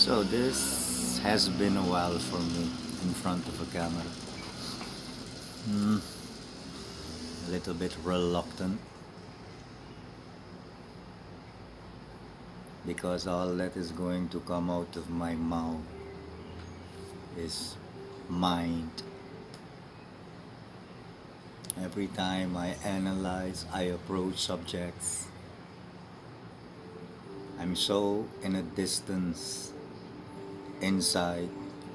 So this has been a while for me in front of a camera. A little bit reluctant because all that is going to come out of my mouth is mind. Every time I analyze, I approach subjects, I'm so in a distance inside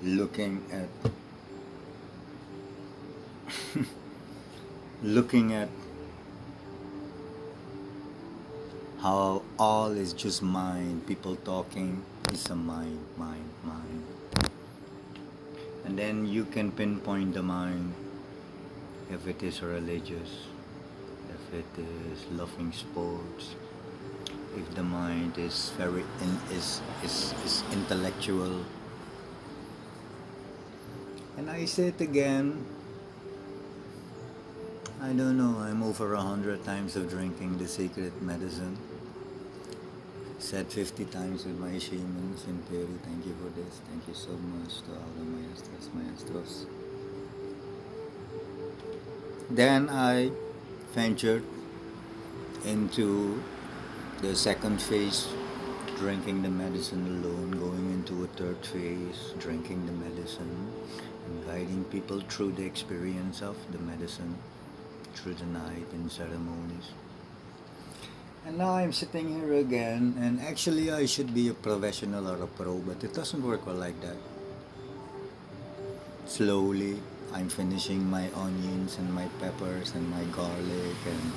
looking at looking at how all is just mind. People talking is a mind, mind, mind. And then you can pinpoint the mind if it is religious, if it is loving sports, if the mind is is intellectual. And I say it again, I don't know, I'm over 100 times of drinking the secret medicine. Said 50 times with my shamans in Peru, thank you for this, thank you so much to all the maestros, maestros. Then I ventured into the second phase, drinking the medicine alone, going into a third phase, drinking the medicine, and guiding people through the experience of the medicine, through the night in ceremonies. And now I'm sitting here again, and actually I should be a professional or a pro, but it doesn't work well like that. Slowly, I'm finishing my onions and my peppers and my garlic and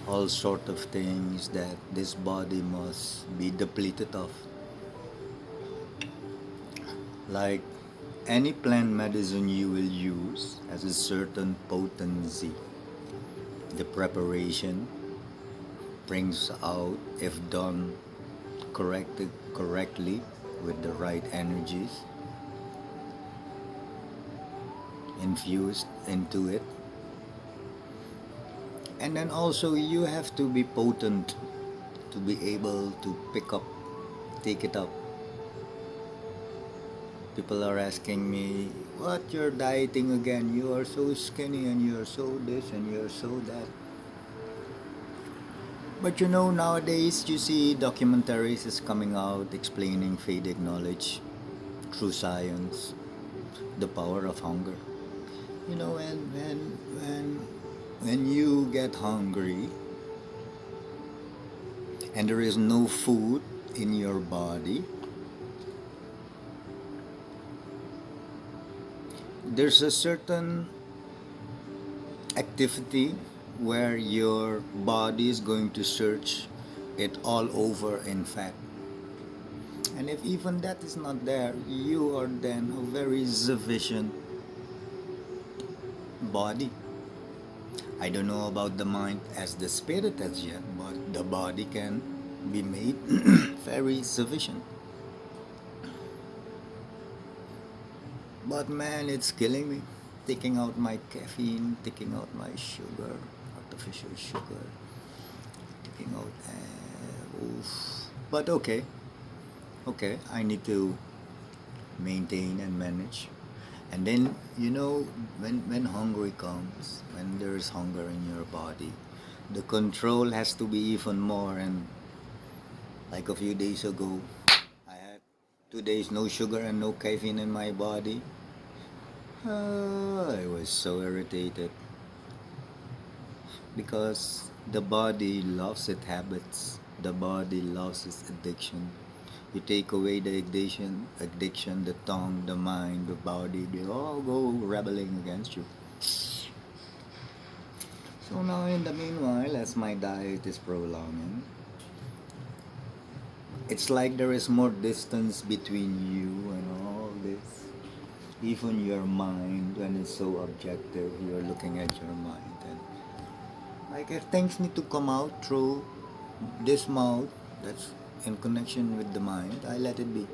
all sort of things that this body must be depleted of. Like any plant medicine you will use has a certain potency. The preparation brings out, if done correctly with the right energies infused into it. And then also you have to be potent to be able to take it up. People are asking me, what, you're dieting again? You are so skinny and you're so this and you're so that. But you know, nowadays you see documentaries is coming out explaining Vedic knowledge through science, the power of hunger. You know, when you get hungry and there is no food in your body, there's a certain activity where your body is going to search it all over in fat. And if even that is not there, you are then a very sufficient body. I don't know about the mind as the spirit as yet, but the body can be made very sufficient. But man, it's killing me. Taking out my caffeine, taking out my sugar, artificial sugar, taking out. Oof. But okay, I need to maintain and manage. And then, you know, when hungry comes, when there's hunger in your body, the control has to be even more. And like a few days ago, I had 2 days no sugar and no caffeine in my body. I was so irritated because the body loves its habits, the body loves its addiction. You take away the addiction, the tongue, the mind, the body, they all go rebelling against you. So now in the meanwhile, as my diet is prolonging, it's like there is more distance between you and all this. Even your mind, when it's so objective, you're looking at your mind. And like if things need to come out through this mouth, that's in connection with the mind, I let it be.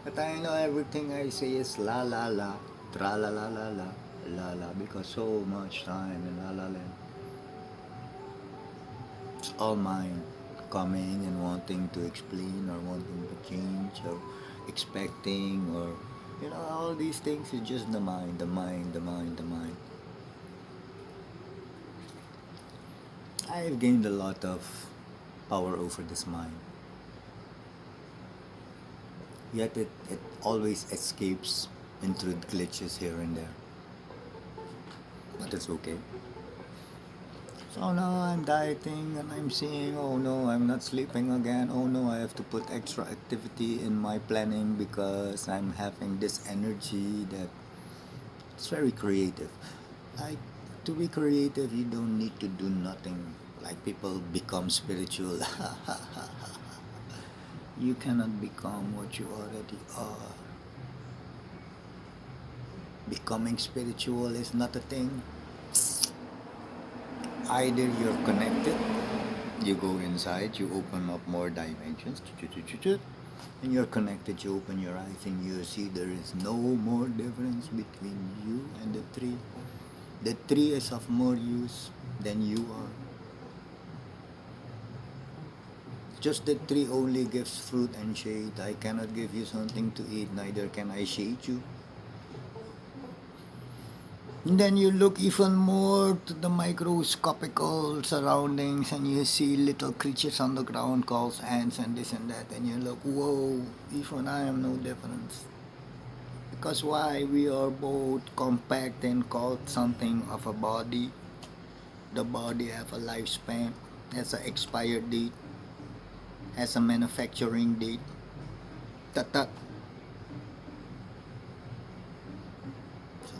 But I know everything I say is la la la, tra la la la la, la la, because so much time in la la land. It's all mind coming and wanting to explain or wanting to change or expecting, or all these things is just the mind, the mind, the mind, the mind. I've gained a lot of power over this mind, yet it always escapes into glitches here and there. But it's okay. So now I'm dieting and I'm seeing, oh no, I'm not sleeping again. Oh no, I have to put extra activity in my planning because I'm having this energy that it's very creative. Like, to be creative, you don't need to do nothing. Like, people become spiritual. You cannot become what you already are. Becoming spiritual is not a thing. Either you're connected, you go inside, you open up more dimensions, and you're connected, you open your eyes and you see there is no more difference between you and the tree. The tree is of more use than you are. Just the tree only gives fruit and shade. I cannot give you something to eat, neither can I shade you. And then you look even more to the microscopical surroundings and you see little creatures on the ground called ants and this and that, and you look, whoa, even I am no difference. Because why? We are both compact and called something of a body. The body have a lifespan, has an expired date, has a manufacturing date. Tat. So,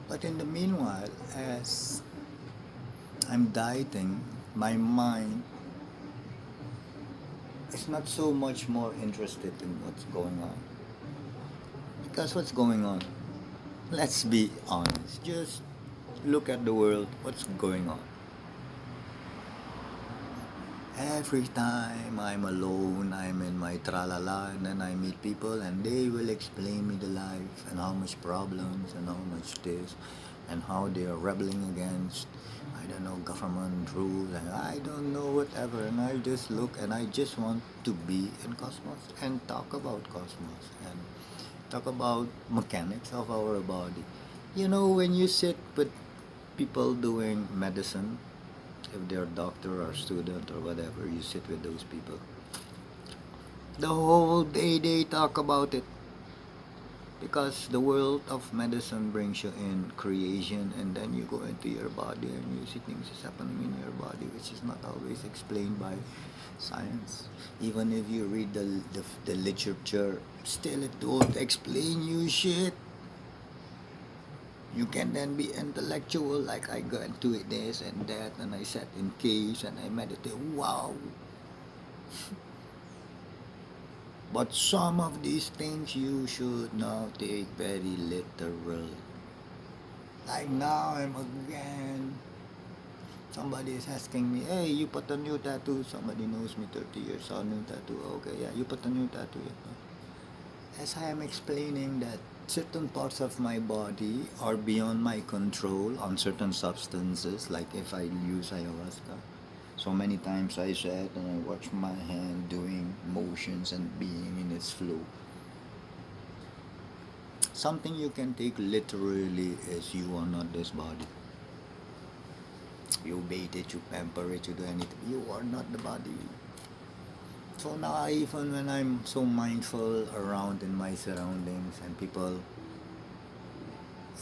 but in the meanwhile, as I'm dieting, my mind is not so much more interested in what's going on. Because what's going on? Let's be honest. Just look at the world, what's going on. Every time I'm alone, I'm in my tralala, and then I meet people and they will explain me the life and how much problems and how much this and how they are rebelling against, I don't know, government rules and I don't know whatever. And I just look and I just want to be in cosmos and talk about cosmos and talk about mechanics of our body. When you sit with people doing medicine, if they're doctor or student or whatever, you sit with those people. The whole day they talk about it because the world of medicine brings you in creation, and then you go into your body and you see things is happening in your body which is not always explained by science. Even if you read the literature, still it don't explain you shit. You can then be intellectual, like I go into this and that, and I sat in caves and I meditate. Wow! But some of these things you should not take very literal. Like now, I'm again. Somebody is asking me, hey, you put a new tattoo. Somebody knows me 30 years, saw a new tattoo. Okay, yeah, you put a new tattoo. As I am explaining that certain parts of my body are beyond my control on certain substances, like if I use ayahuasca. So many times I sat and I watch my hand doing motions and being in its flow. Something you can take literally is you are not this body. You bathe it, you pamper it, you do anything. You are not the body. So now, even when I'm so mindful around in my surroundings and people,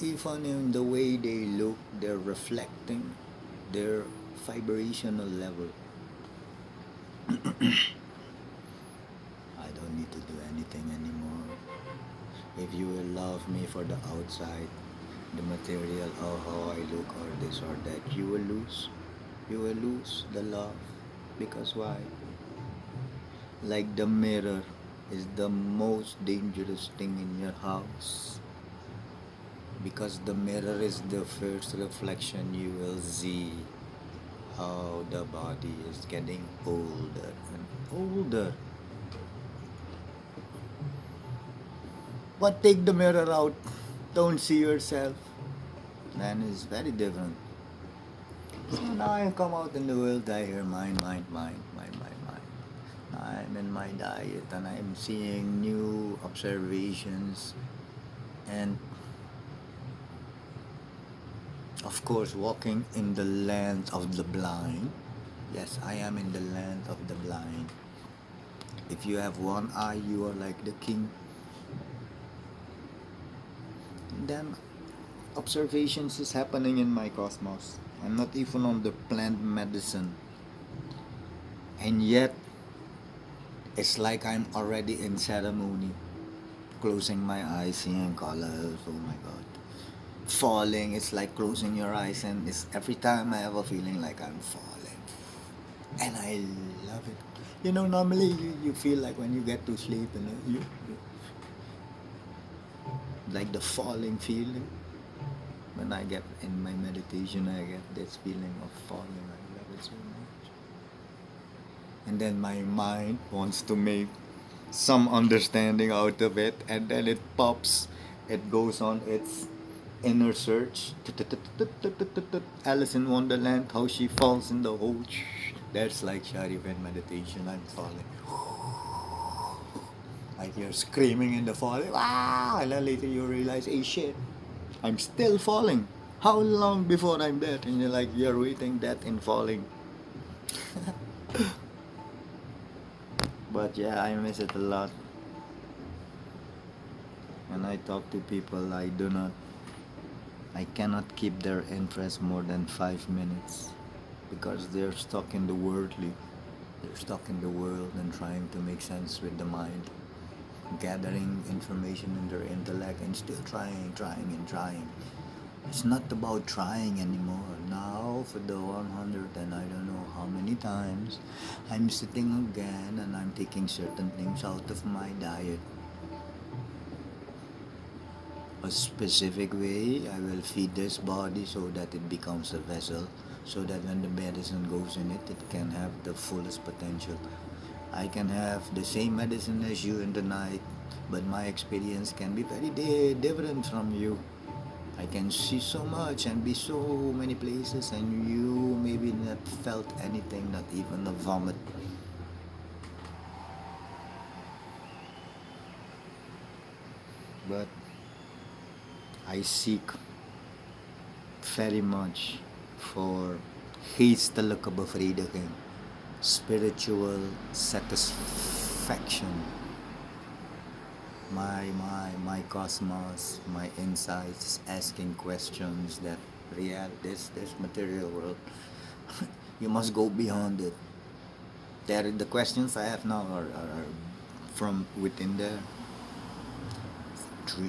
even in the way they look, they're reflecting their vibrational level. I don't need to do anything anymore. If you will love me for the outside, the material, or how I look, or this or that, you will lose. You will lose the love. Because why? Like the mirror is the most dangerous thing in your house. Because the mirror is the first reflection you will see how the body is getting older and older. But take the mirror out, don't see yourself, then it's very different. So now I come out in the world, I hear mind, mind, mind, mind, mind, mind. Now I'm in my diet and I'm seeing new observations, and of course walking in the land of the blind. Yes, I am in the land of the blind. If you have one eye, you are like the king. Then observations is happening in my cosmos. I'm not even on the plant medicine, and yet it's like I'm already in ceremony, closing my eyes, seeing colors. Oh my god. Falling, it's like closing your eyes, and it's every time I have a feeling like I'm falling. And I love it. Normally you feel like when you get to sleep, like the falling feeling. When I get in my meditation, I get this feeling of falling. I love it so much. And then my mind wants to make some understanding out of it, and then it pops. It goes on its inner search. Alice in Wonderland, how she falls in the hole. That's like Sharivan meditation. I'm falling. Like you're screaming in the falling. Wow! And then later you realize, hey shit, I'm still falling. How long before I'm dead? And you're waiting death in falling. But yeah, I miss it a lot. When I talk to people, I cannot keep their interest more than 5 minutes because they're stuck in the worldly. They're stuck in the world and trying to make sense with the mind, gathering information in their intellect and still trying and trying. It's not about trying anymore. Now, for the 100 and I don't know how many times, I'm sitting again and I'm taking certain things out of my diet. A specific way, I will feed this body so that it becomes a vessel, so that when the medicine goes in it, it can have the fullest potential. I can have the same medicine as you in the night, but my experience can be very different from you. I can see so much and be so many places, and you maybe not felt anything, not even a vomit. But I seek very much for geestelijke bevrediging, spiritual satisfaction. My cosmos, my insights, asking questions that this material world, you must go beyond it. The questions I have now are from within there.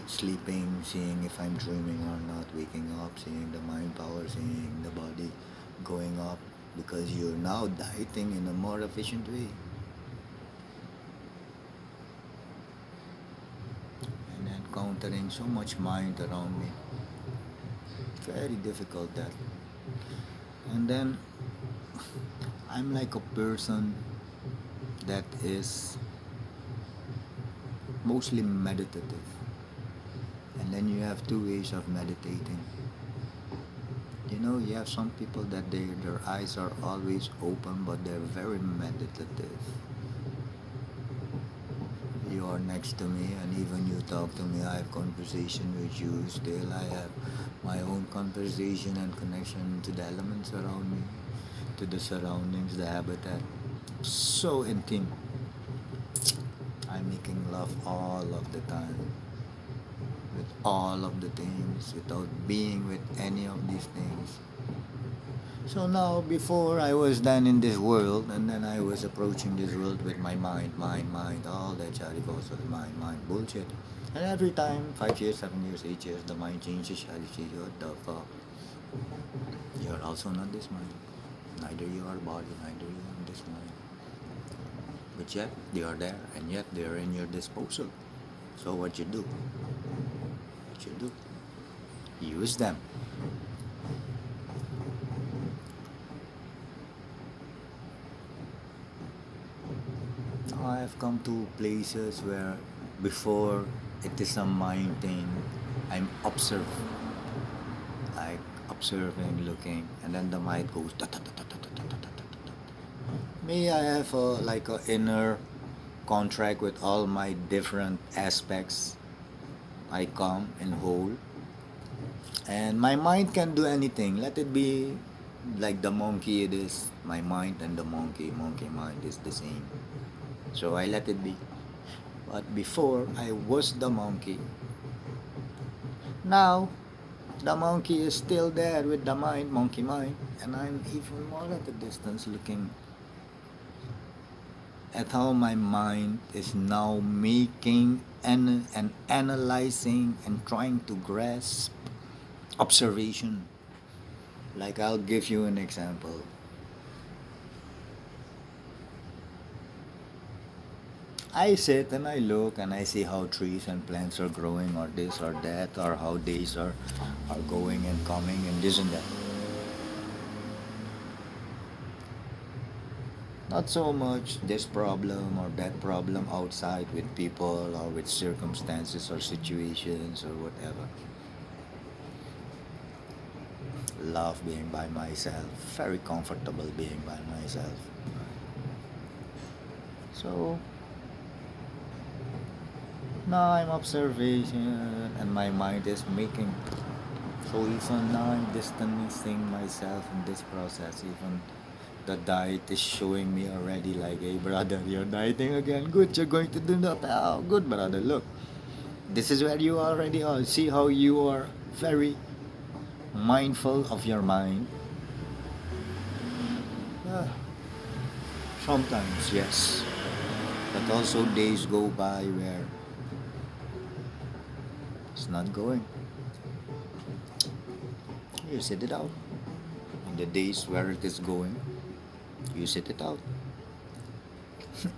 Sleeping, seeing if I'm dreaming or not, waking up, seeing the mind power, seeing the body going up, because you're now dieting in a more efficient way. And encountering so much mind around me. Very difficult that. And then I'm like a person that is mostly meditative. And then you have two ways of meditating. You have some people that their eyes are always open, but they're very meditative. You are next to me, and even you talk to me, I have conversation with you. Still, I have my own conversation and connection to the elements around me, to the surroundings, the habitat. So intimate. I'm making love all of the time, with all of the things, without being with any of these things. So now, before I was done in this world, and then I was approaching this world with my mind, all that Charlie goes with mind, bullshit. And every time, 5 years, 7 years, 8 years, the mind changes. Charlie says, what the fuck? You're also not this mind. Neither you are body, neither you are this mind. But yet, they are there, and yet they are in your disposal. So what you do? What you do? Use them. I have come to places where before it is a mind thing, I'm like observing, looking, and then the mind goes. Me, I have like a inner contract with all my different aspects. I come and whole, and my mind can do anything. Let it be like the monkey. It is my mind and the monkey mind is the same. So I let it be. But before I was the monkey. Now the monkey is still there with the mind, monkey mind, and I'm even more at a distance looking at how my mind is now making and analyzing and trying to grasp observation. Like, I'll give you an example. I sit and I look and I see how trees and plants are growing, or this or that, or how days are going and coming and this and that. Not so much this problem or that problem outside with people or with circumstances or situations or whatever. Love being by myself, very comfortable being by myself. So now I'm observation and my mind is making. So even now I'm distancing myself in this process. Even the diet is showing me already like, hey brother, you're dieting again. Good, you're going to do that. Oh, good brother, look. This is where you already are. See how you are very mindful of your mind. Ah, sometimes, yes. But also days go by where it's not going. You sit it out. In the days where it is going, you sit it out.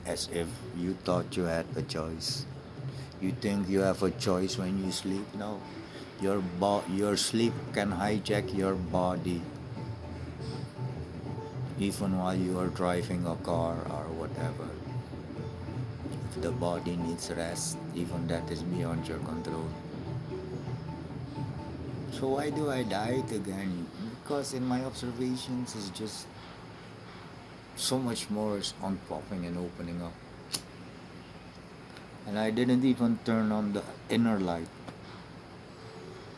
As if you thought you had a choice. You think you have a choice when you sleep? No. Your sleep can hijack your body even while you are driving a car or whatever. If the body needs rest, even that is beyond your control. So why do I diet again? Because in my observations it's just so much more is on popping and opening up. And I didn't even turn on the inner light.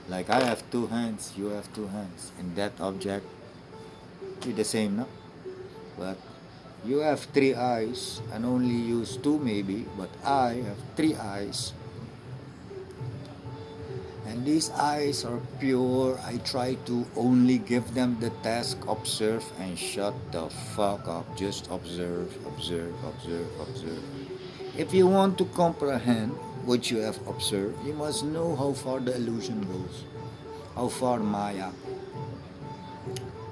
Like, I have two hands, you have two hands. In that object, we're the same, no? But you have three eyes and only use two maybe, but I have three eyes. And these eyes are pure. I try to only give them the task, observe and shut the fuck up. Just observe, observe, observe, observe. If you want to comprehend what you have observed, you must know how far the illusion goes, how far Maya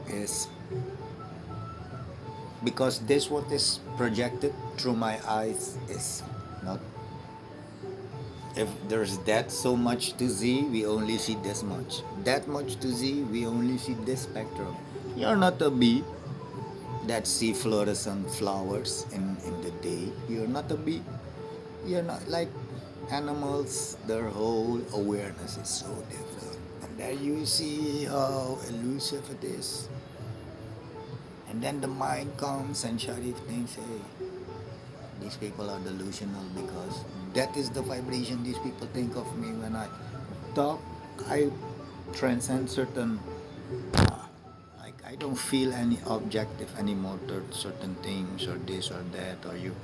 is. Because this what is projected through my eyes is not. If there's that so much to see, we only see this much. That much to see, we only see this spectrum. You're not a bee that see fluorescent flowers in the day. You're not a bee. You're not like animals. Their whole awareness is so different. And there you see how elusive it is. And then the mind comes and Sharif thinks, hey, these people are delusional because that is the vibration these people think of me when I talk. I transcend certain, like, I don't feel any objective anymore to certain things or this or that, or you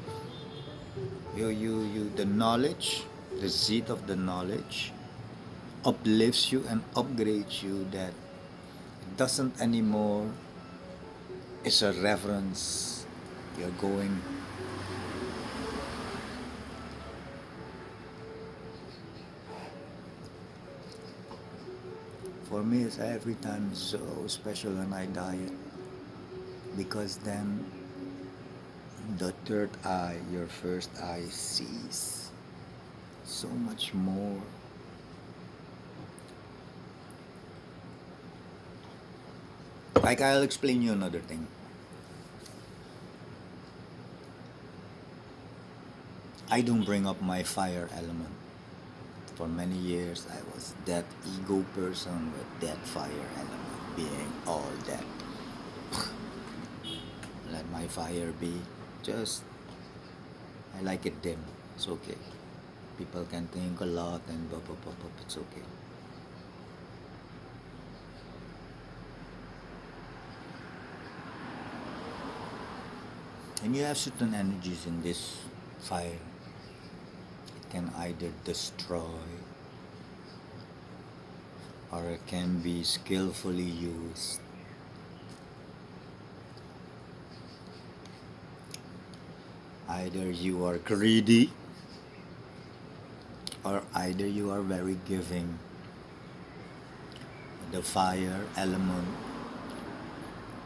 the knowledge, the seed of the knowledge uplifts you and upgrades you, that doesn't anymore is a reverence. You're going. For me, it's every time so special when I diet, because then the third eye, your first eye, sees so much more. Like, I'll explain you another thing. I don't bring up my fire element. For many years, I was that ego person with that fire element, being all that. Let my fire be. Just, I like it dim. It's okay. People can think a lot and blah blah blah blah. It's okay. And you have certain energies in this fire. It can either destroy or it can be skillfully used. Either you are greedy or either you are very giving. The fire element,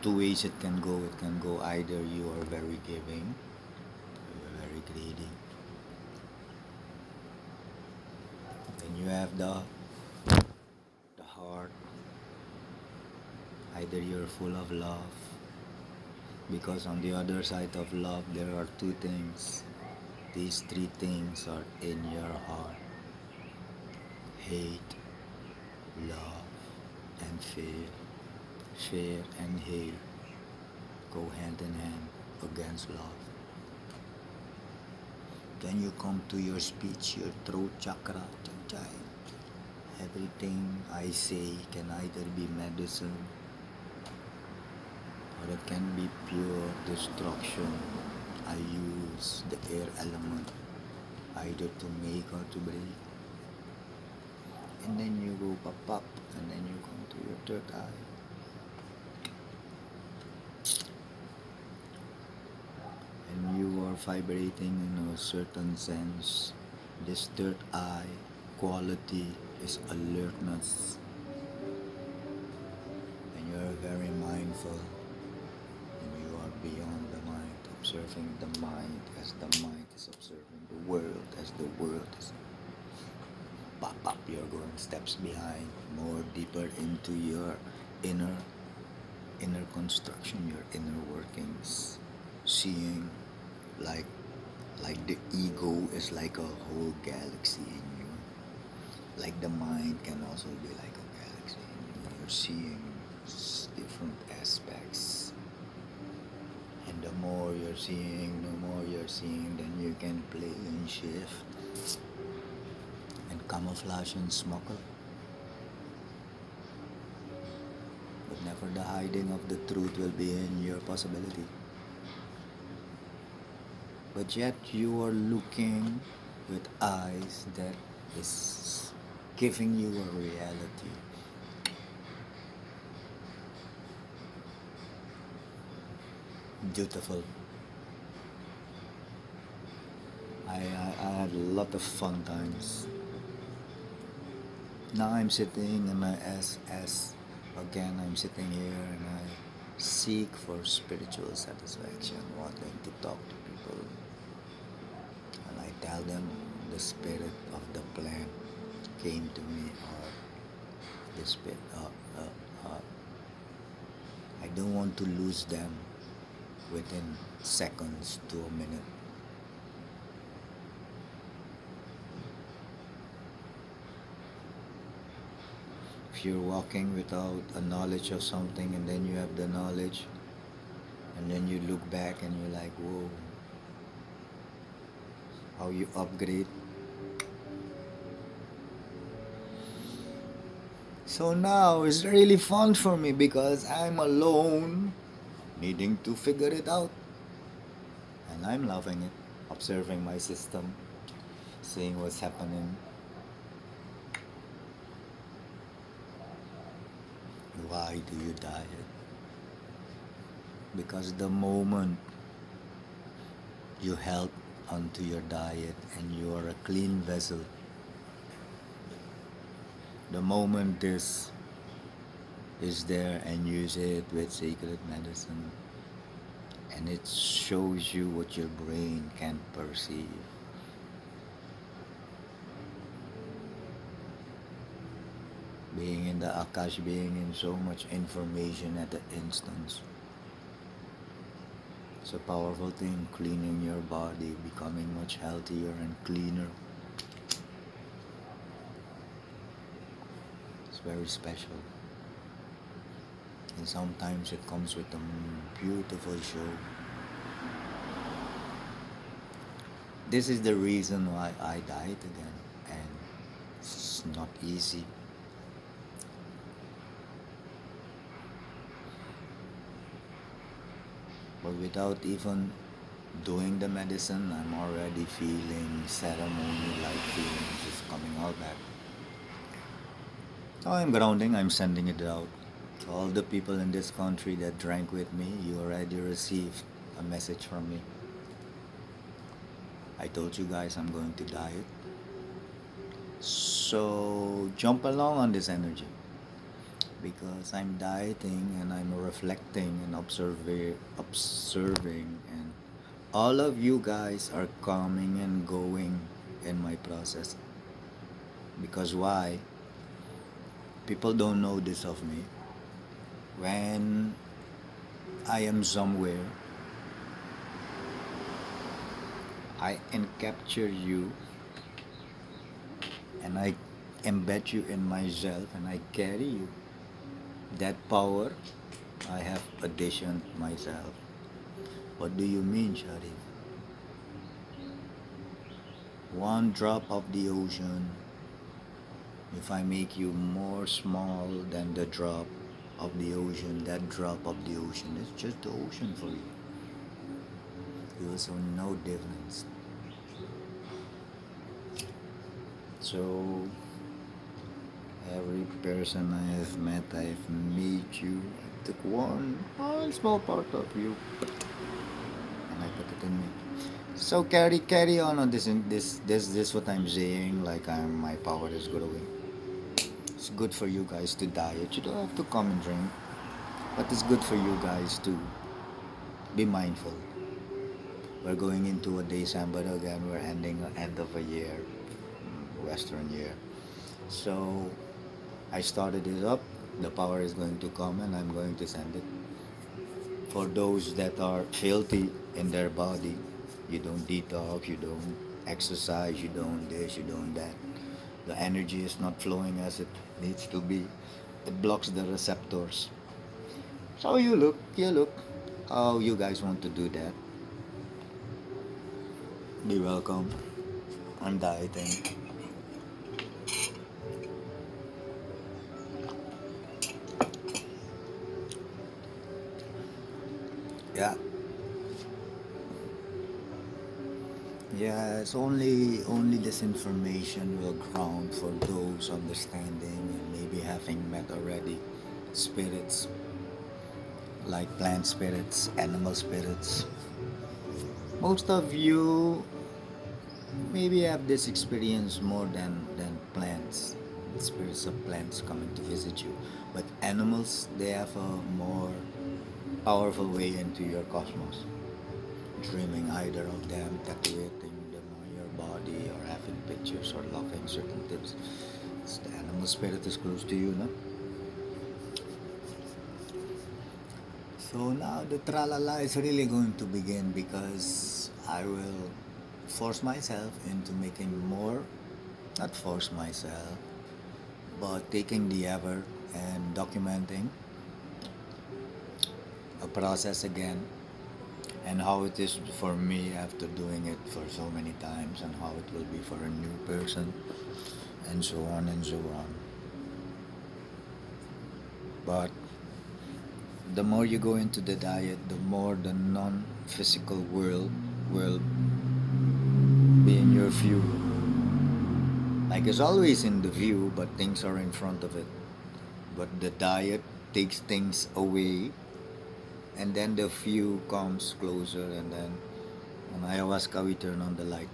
two ways it can go. It can go either you are very giving, you are very greedy. Then you have the heart. Either you're full of love, because on the other side of love there are two things. These three things are in your heart: hate, love, and fear. Fear and hate go hand in hand against love. Then you come to your speech, your throat chakra. Everything I say can either be medicine or it can be pure destruction. I use the air element either to make or to break. And then you go pop up, and then you come to your third eye. And you are vibrating in a certain sense. This third eye quality is alertness. And you are very mindful. And you are beyond the mind, observing the mind as the mind is observing the world as the world is. Pop up, you're going steps behind, more deeper into your inner construction, your inner workings, seeing like the ego is like a whole galaxy in you. Like the mind can also be like a galaxy in you. You're seeing different aspects. And the more you're seeing, then you can play and shift and camouflage and smuggle. But never the hiding of the truth will be in your possibility. But yet you are looking with eyes that is giving you a reality. Beautiful. I had a lot of fun times. Now I'm sitting in my SS. Again, I'm sitting here and I seek for spiritual satisfaction, wanting to talk to people. And I tell them the spirit of the plant came to me, or the spirit. I don't want to lose them within seconds to a minute. If you're walking without a knowledge of something and then you have the knowledge and then you look back and you're like, whoa, how you upgrade. So now it's really fun for me because I'm alone needing to figure it out. And I'm loving it, observing my system, seeing what's happening. Why do you diet? Because the moment you help onto your diet and you are a clean vessel, the moment this is there and use it with sacred medicine, and it shows you what your brain can perceive. Being in the Akash, being in so much information at the instance. It's a powerful thing, cleaning your body, becoming much healthier and cleaner. It's very special. And sometimes it comes with a beautiful show. This is the reason why I died again, and it's not easy. But without even doing the medicine, I'm already feeling ceremony-like feelings is coming out back. So I'm grounding, I'm sending it out. To all the people in this country that drank with me, you already received a message from me. I told you guys I'm going to diet. So jump along on this energy because I'm dieting and I'm reflecting and observing, and all of you guys are coming and going in my process. Because why? People don't know this of me. When I am somewhere, I encapture you and I embed you in myself and I carry you. That power I have auditioned myself. What do you mean, Sharif? One drop of the ocean, if I make you more small than the drop of the ocean, that drop of the ocean is just the ocean for you. You also know difference. So every person I have met, I've met you. I took one small part of you and I put it in me. So carry on this this what I'm saying. Like my power is growing. It's good for you guys to diet. You don't have to come and drink, but it's good for you guys to be mindful. We're going into a December again. We're ending the end of a year, Western year. So I started it up. The power is going to come, and I'm going to send it. For those that are filthy in their body, you don't detox, you don't exercise, you don't this, you don't that. The energy is not flowing as it needs to be. It blocks the receptors. So you look. How you guys want to do that? Be welcome. I'm dieting. Yeah. Yeah, it's only this information will ground for those understanding and maybe having met already spirits like plant spirits, animal spirits. Most of you maybe have this experience more than plants. Spirits of plants coming to visit you. But animals, they have a more powerful way into your cosmos. Dreaming either of them, tattooing them on your body, or having pictures, or loving certain tips. It's the animal spirit is close to you, no? So now the tralala is really going to begin because I will force myself into making more, not force myself, but taking the effort and documenting a process again and how it is for me after doing it for so many times and how it will be for a new person and so on and so on. But the more you go into the diet, the more the non-physical world will be in your view. Like it's always in the view, but things are in front of it. But the diet takes things away, and then the view comes closer, and then on ayahuasca we turn on the light,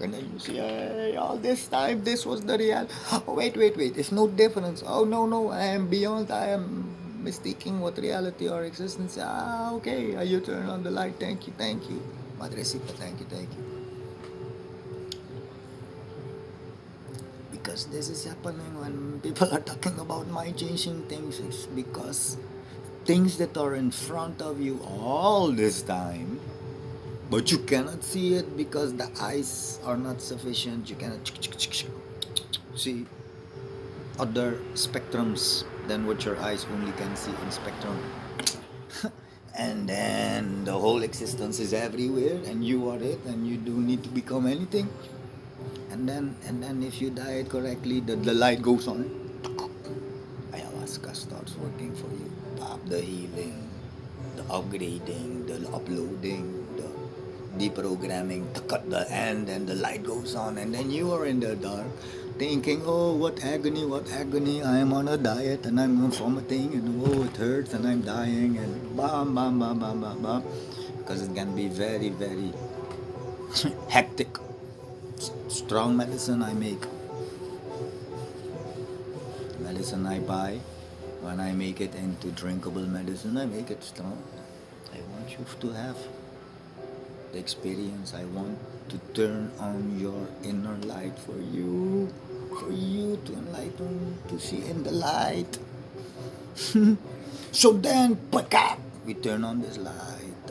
and then you see, hey, all this time this was the real. Oh, wait, it's no difference. Oh no, I am beyond. I am mistaking what reality or existence. Ah, okay. You turn on the light. Thank you, Madrecita. Thank you. Because this is happening when people are talking about mind changing things. It's because things that are in front of you all this time, but you cannot see it because the eyes are not sufficient. You cannot see other spectrums than what your eyes only can see in spectrum. and then the whole existence is everywhere, and you are it, and you don't need to become anything. And then if you diet correctly, the light goes on. Ayahuasca starts working for you. Pop, the healing, the upgrading, the uploading, the deprogramming, to cut the end, and the light goes on, and then you are in the dark, thinking, oh, what agony, I am on a diet, and I'm vomiting, and oh, it hurts, and I'm dying, and bam, bam, bam, bam, bam, bam, because it can be very, very hectic. Strong medicine I make, medicine I buy, when I make it into drinkable medicine, I make it strong. I want you to have the experience. I want to turn on your inner light for you to enlighten, to see in the light. So then, we turn on this light,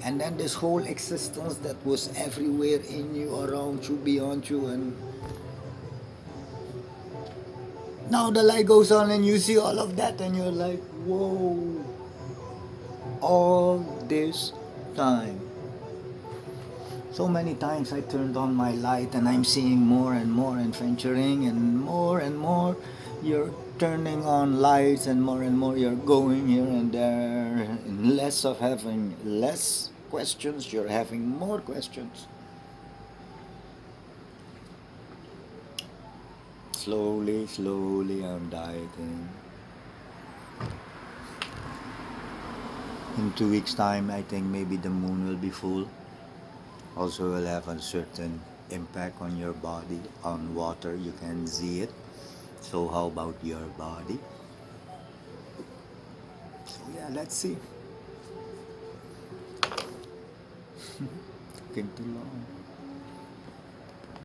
and then this whole existence that was everywhere in you, around you, beyond you, and now the light goes on, and you see all of that, and you're like, whoa, all this time. So many times I turned on my light and I'm seeing more and more adventuring and more. You're turning on lights and more you're going here and there. And less of having less questions, you're having more questions. Slowly, slowly I'm dieting. In 2 weeks time I think maybe the moon will be full. Also will have a certain impact on your body. On water you can see it. So how about your body? So yeah, let's see. Taking too long.